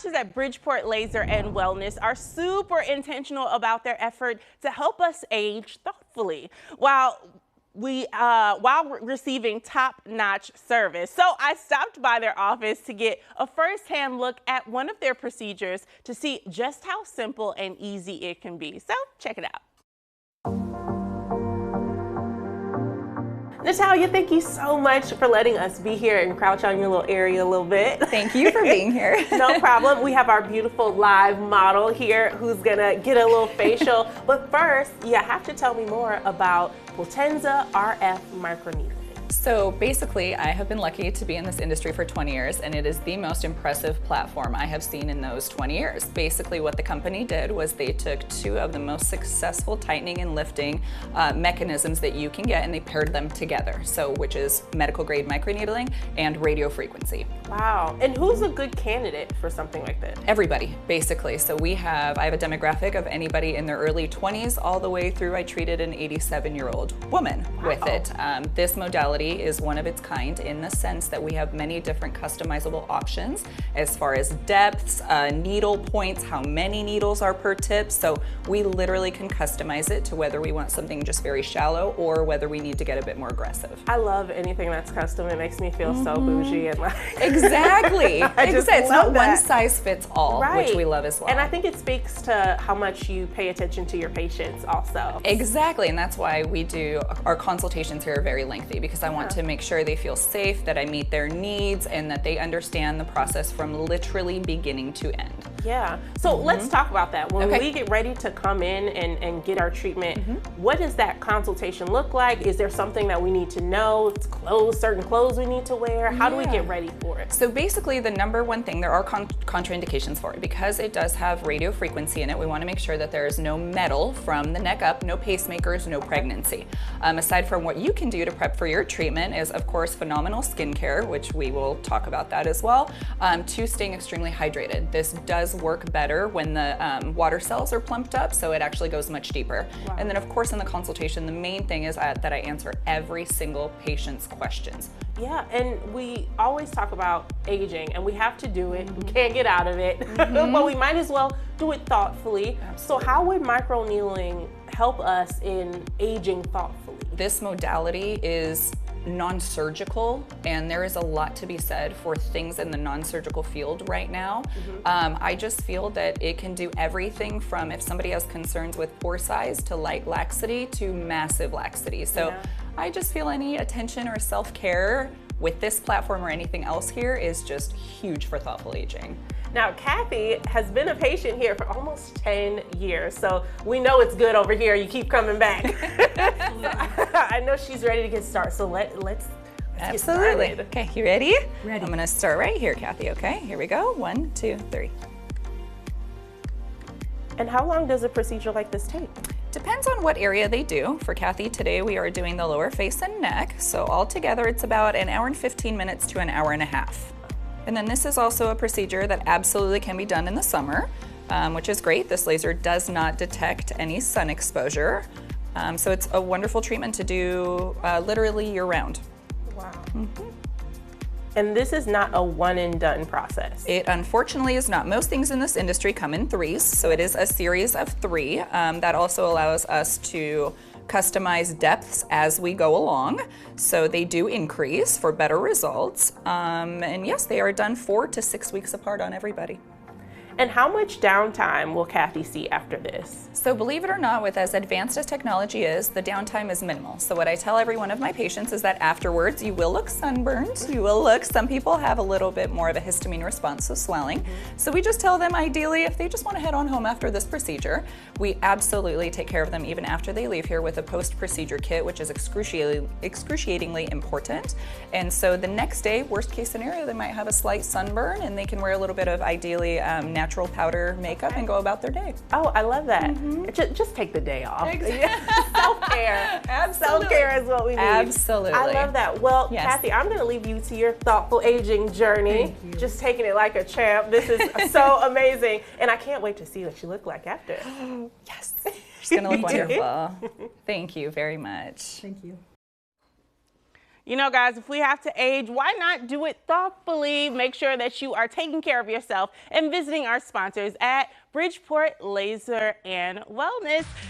doctors at Bridgeport Laser and Wellness are super intentional about their effort to help us age thoughtfully while receiving top-notch service. So I stopped by their office to get a first-hand look at one of their procedures to see just how simple and easy it can be. So check it out. Natalia, thank you so much for letting us be here and crouch on your little area a little bit. Thank you for being here. No problem. We have our beautiful live model here who's gonna get a little facial. But first, you have to tell me more about Potenza RF microneedling. So basically, I have been lucky to be in this industry for 20 years, and it is the most impressive platform I have seen in those 20 years. Basically, what the company did was they took two of the most successful tightening and lifting mechanisms that you can get, and they paired them together. So, which is medical grade microneedling and radio frequency. Wow. And who's a good candidate for something like this? Everybody, basically. So I have a demographic of anybody in their early 20s all the way through. I treated an 87-year-old woman with it. This modality is one of its kind in the sense that we have many different customizable options as far as depths, needle points, how many needles are per tip. So we literally can customize it to whether we want something just very shallow or whether we need to get a bit more aggressive. I love anything that's custom. It makes me feel so bougie and like exactly. It's not one size fits all, right, which we love as well. And I think it speaks to how much you pay attention to your patients also. Exactly, and that's why we do our consultations here are very lengthy, because I want to make sure they feel safe, that I meet their needs, and that they understand the process from literally beginning to end. Yeah, so let's talk about that. When we get ready to come in and get our treatment, what does that consultation look like? Is there something that we need to know? Clothes, certain clothes we need to wear? How do we get ready for it? So basically the number one thing, there are contraindications for it. Because it does have radio frequency in it, we want to make sure that there is no metal from the neck up, no pacemakers, no pregnancy. Aside from what you can do to prep for your treatment is, of course, phenomenal skincare, which we will talk about that as well, to staying extremely hydrated. This does work better when the water cells are plumped up, so it actually goes much deeper. Wow. And then, of course, in the consultation, the main thing is that I answer every single patient's questions. Yeah, and we always talk about aging, and we have to do it. We can't get out of it, but we might as well do it thoughtfully. Absolutely. So how would microneedling help us in aging thoughtfully? This modality is non-surgical, and there is a lot to be said for things in the non-surgical field right now. I just feel that it can do everything from, if somebody has concerns with pore size, to light laxity to massive laxity. So I just feel any attention or self-care with this platform or anything else here is just huge for thoughtful aging. Now, Kathy has been a patient here for almost 10 years, so we know it's good over here. You keep coming back. I know she's ready to get started, so let's get started. Okay, you ready? Ready. I'm gonna start right here, Kathy, okay? Here we go, 1, 2, 3. And how long does a procedure like this take? Depends on what area they do. For Kathy, today we are doing the lower face and neck, so altogether it's about an hour and 15 minutes to an hour and a half. And then this is also a procedure that absolutely can be done in the summer, which is great. This laser does not detect any sun exposure. So it's a wonderful treatment to do literally year-round. Wow. And this is not a one and done process. It unfortunately is not. Most things in this industry come in threes, so it is a series of 3. That also allows us to customize depths as we go along, so they do increase for better results. And yes, they are done 4 to 6 weeks apart on everybody. And how much downtime will Kathy see after this? So believe it or not, with as advanced as technology is, the downtime is minimal. So what I tell every one of my patients is that afterwards you will look sunburned, you will look, some people have a little bit more of a histamine response, so swelling. So we just tell them ideally if they just want to head on home after this procedure, we absolutely take care of them even after they leave here with a post-procedure kit, which is excruciatingly important. And so the next day, worst case scenario, they might have a slight sunburn and they can wear a little bit of ideally natural powder makeup and go about their day. Oh, I love that. Just take the day off. Exactly. Self-care. Absolutely. Self-care is what we need. Absolutely. I love that. Well, yes. Kathy, I'm going to leave you to your thoughtful aging journey. Thank you. Just taking it like a champ. This is so amazing. And I can't wait to see what you look like after. Yes. She's going to look wonderful. Thank you very much. Thank you. You know, guys, if we have to age, why not do it thoughtfully? Make sure that you are taking care of yourself and visiting our sponsors at Bridgeport Laser and Wellness.